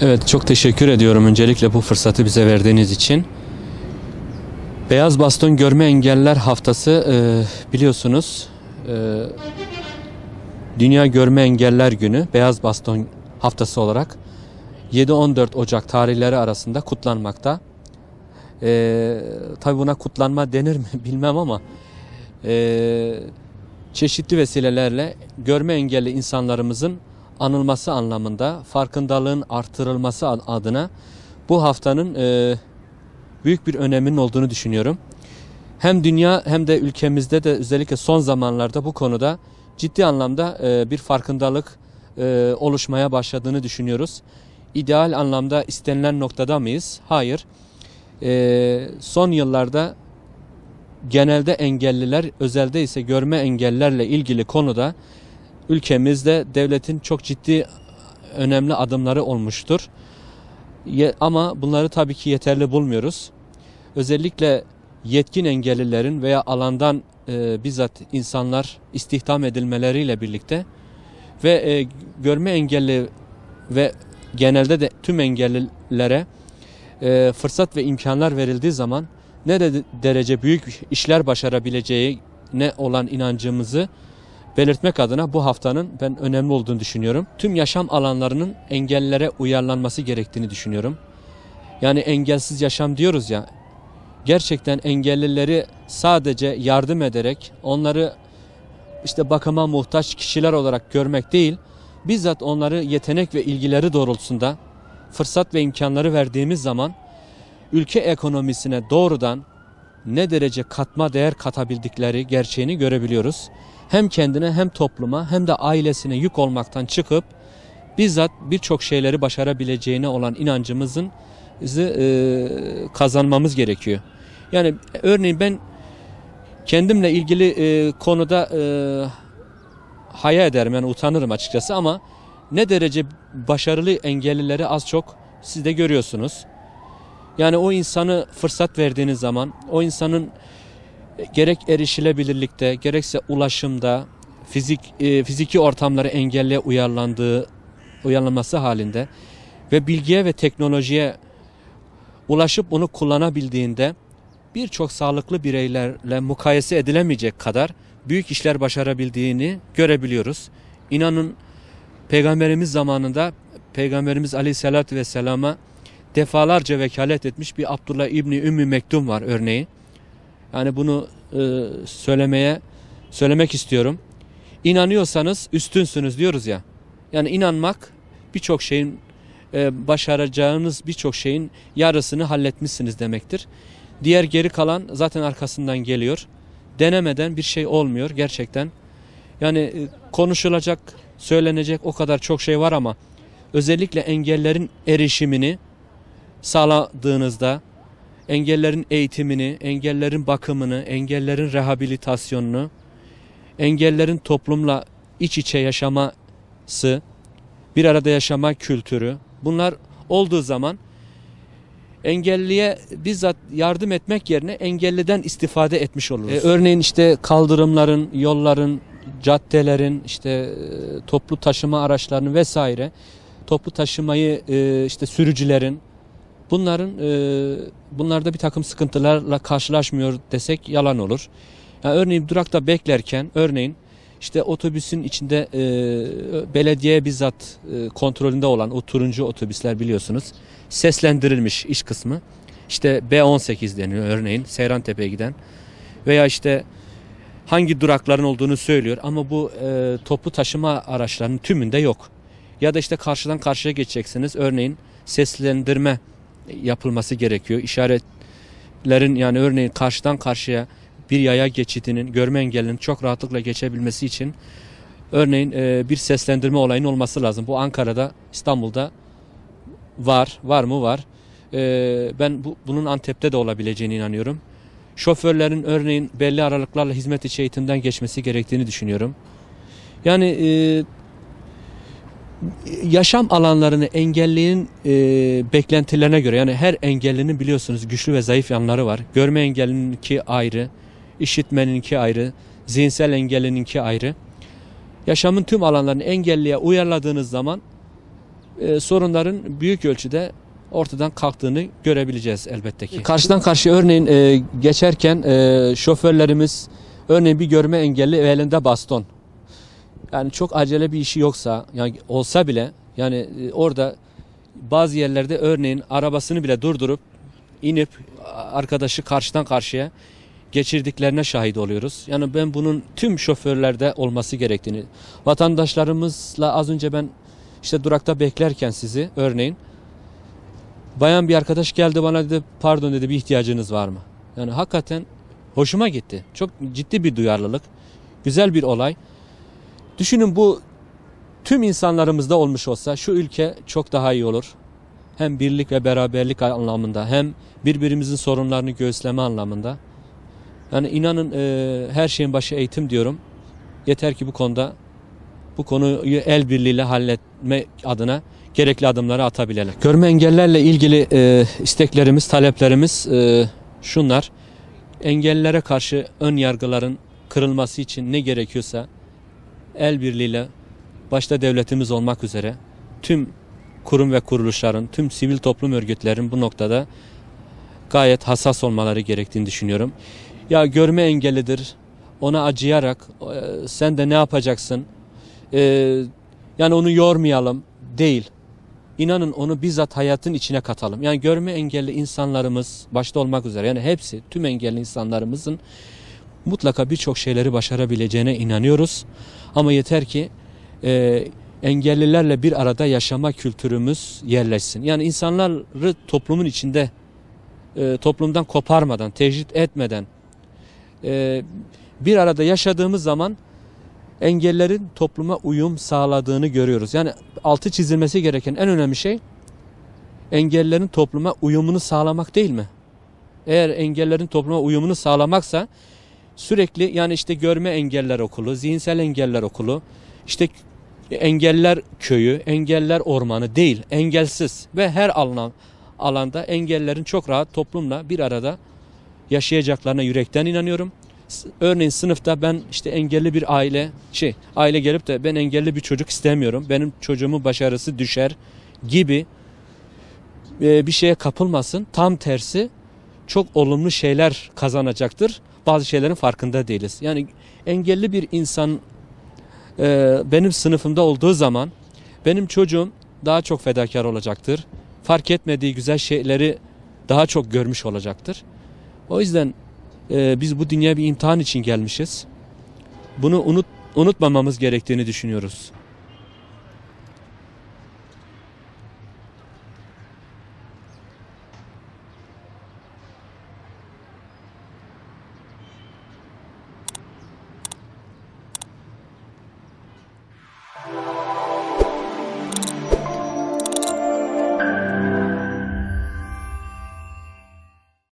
Evet, çok teşekkür ediyorum öncelikle bu fırsatı bize verdiğiniz için. Beyaz Baston Görme Engelliler Haftası biliyorsunuz Dünya Görme Engelliler Günü Beyaz Baston Haftası olarak 7-14 Ocak tarihleri arasında kutlanmakta. Tabi buna kutlanma denir mi bilmem ama çeşitli vesilelerle görme engelli insanlarımızın anılması anlamında, farkındalığın artırılması adına bu haftanın büyük bir öneminin olduğunu düşünüyorum. Hem dünya hem de ülkemizde de özellikle son zamanlarda bu konuda ciddi anlamda bir farkındalık oluşmaya başladığını düşünüyoruz. İdeal anlamda istenilen noktada mıyız? Hayır. Son yıllarda genelde engelliler, özelde ise görme engellilerle ilgili konuda ülkemizde devletin çok ciddi önemli adımları olmuştur. Ama bunları tabii ki yeterli bulmuyoruz. Özellikle yetkin engellilerin veya alandan bizzat insanlar istihdam edilmeleriyle birlikte ve görme engelli ve genelde de tüm engellilere fırsat ve imkanlar verildiği zaman ne derece büyük işler başarabileceğine olan inancımızı belirtmek adına bu haftanın ben önemli olduğunu düşünüyorum. Tüm yaşam alanlarının engellilere uyarlanması gerektiğini düşünüyorum. Yani engelsiz yaşam diyoruz ya, gerçekten engellileri sadece yardım ederek onları işte bakıma muhtaç kişiler olarak görmek değil, bizzat onları yetenek ve ilgileri doğrultusunda fırsat ve imkanları verdiğimiz zaman ülke ekonomisine doğrudan ne derece katma değer katabildikleri gerçeğini görebiliyoruz. Hem kendine hem topluma hem de ailesine yük olmaktan çıkıp bizzat birçok şeyleri başarabileceğine olan inancımızın kazanmamız gerekiyor. Yani örneğin ben kendimle ilgili konuda haya ederim, yani utanırım açıkçası, ama ne derece başarılı engellileri az çok siz de görüyorsunuz. Yani o insanı fırsat verdiğiniz zaman o insanın gerek erişilebilirlikte gerekse ulaşımda fiziki ortamları engelliye uyarlanması halinde ve bilgiye ve teknolojiye ulaşıp bunu kullanabildiğinde birçok sağlıklı bireylerle mukayese edilemeyecek kadar büyük işler başarabildiğini görebiliyoruz. İnanın Peygamberimiz zamanında Peygamberimiz Aleyhisselatü Vesselam'a defalarca vekalet etmiş bir Abdullah İbni Ümmü Mektum var örneği. Yani bunu söylemek istiyorum. İnanıyorsanız üstünsünüz diyoruz ya. Yani inanmak birçok şeyin başaracağınız birçok şeyin yarısını halletmişsiniz demektir. Diğer geri kalan zaten arkasından geliyor. Denemeden bir şey olmuyor gerçekten. Yani konuşulacak, söylenecek o kadar çok şey var ama özellikle engellerin erişimini sağladığınızda, engellerin eğitimini, engellerin bakımını, engellerin rehabilitasyonunu, engellerin toplumla iç içe yaşaması, bir arada yaşama kültürü, bunlar olduğu zaman engelliye bizzat yardım etmek yerine engelliden istifade etmiş oluruz. Örneğin işte kaldırımların, yolların, caddelerin, işte toplu taşıma araçlarının vesaire, toplu taşımayı işte sürücülerin, bunlarda bir takım sıkıntılarla karşılaşmıyor desek yalan olur. Yani örneğin durakta beklerken, örneğin işte otobüsün içinde belediye bizzat kontrolünde olan o turuncu otobüsler biliyorsunuz, seslendirilmiş iç kısmı. İşte B18 deniyor örneğin, Seyrantepe'ye giden veya işte hangi durakların olduğunu söylüyor ama bu toplu taşıma araçlarının tümünde yok. Ya da işte karşıdan karşıya geçeceksiniz, örneğin seslendirme yapılması gerekiyor. İşaretlerin, yani örneğin karşıdan karşıya bir yaya geçidinin görme engellinin çok rahatlıkla geçebilmesi için örneğin bir seslendirme olayının olması lazım. Bu Ankara'da, İstanbul'da var. Var mı? Var. Ben bunun Antep'te de olabileceğine inanıyorum. Şoförlerin örneğin belli aralıklarla hizmet içi eğitimden geçmesi gerektiğini düşünüyorum. Yani yaşam alanlarını engelliğin beklentilerine göre, yani her engellinin biliyorsunuz güçlü ve zayıf yanları var. Görme engellininki ayrı, işitmeninki ayrı, zihinsel engellininki ayrı. Yaşamın tüm alanlarını engelliye uyarladığınız zaman sorunların büyük ölçüde ortadan kalktığını görebileceğiz elbette ki. Karşıdan karşıya örneğin geçerken şoförlerimiz örneğin bir görme engelli ve elinde baston. Yani çok acele bir işi yoksa yani olsa bile yani orada bazı yerlerde örneğin arabasını bile durdurup inip arkadaşı karşıdan karşıya geçirdiklerine şahit oluyoruz. Yani ben bunun tüm şoförlerde olması gerektiğini, vatandaşlarımızla az önce ben işte durakta beklerken sizi örneğin bayan bir arkadaş geldi bana dedi pardon dedi bir ihtiyacınız var mı? Yani hakikaten hoşuma gitti. Çok ciddi bir duyarlılık. Güzel bir olay. Düşünün bu tüm insanlarımızda olmuş olsa şu ülke çok daha iyi olur. Hem birlik ve beraberlik anlamında hem birbirimizin sorunlarını göğüsleme anlamında. Yani inanın her şeyin başı eğitim diyorum. Yeter ki bu konuyu el birliğiyle halletme adına gerekli adımları atabilelim. Görme engellerle ilgili isteklerimiz, taleplerimiz şunlar. Engellilere karşı ön yargıların kırılması için ne gerekiyorsa el birliğiyle başta devletimiz olmak üzere tüm kurum ve kuruluşların, tüm sivil toplum örgütlerin bu noktada gayet hassas olmaları gerektiğini düşünüyorum. Ya görme engellidir, ona acıyarak sen de ne yapacaksın, yani onu yormayalım değil. İnanın onu bizzat hayatın içine katalım. Yani görme engelli insanlarımız başta olmak üzere yani hepsi tüm engelli insanlarımızın mutlaka birçok şeyleri başarabileceğine inanıyoruz. Ama yeter ki engellilerle bir arada yaşama kültürümüz yerleşsin. Yani insanları toplumun içinde toplumdan koparmadan, tecrit etmeden bir arada yaşadığımız zaman engellerin topluma uyum sağladığını görüyoruz. Yani altı çizilmesi gereken en önemli şey engellerin topluma uyumunu sağlamak değil mi? Eğer engellerin topluma uyumunu sağlamaksa sürekli yani işte görme engeller okulu, zihinsel engeller okulu, işte engeller köyü, engeller ormanı değil, engelsiz ve her alanda engellerin çok rahat toplumla bir arada yaşayacaklarına yürekten inanıyorum. Örneğin sınıfta ben işte engelli bir aile gelip de ben engelli bir çocuk istemiyorum. Benim çocuğumun başarısı düşer gibi bir şeye kapılmasın. Tam tersi çok olumlu şeyler kazanacaktır. Bazı şeylerin farkında değiliz. Yani engelli bir insan benim sınıfımda olduğu zaman benim çocuğum daha çok fedakar olacaktır. Fark etmediği güzel şeyleri daha çok görmüş olacaktır. O yüzden biz bu dünyaya bir imtihan için gelmişiz. Bunu unutmamamız gerektiğini düşünüyoruz.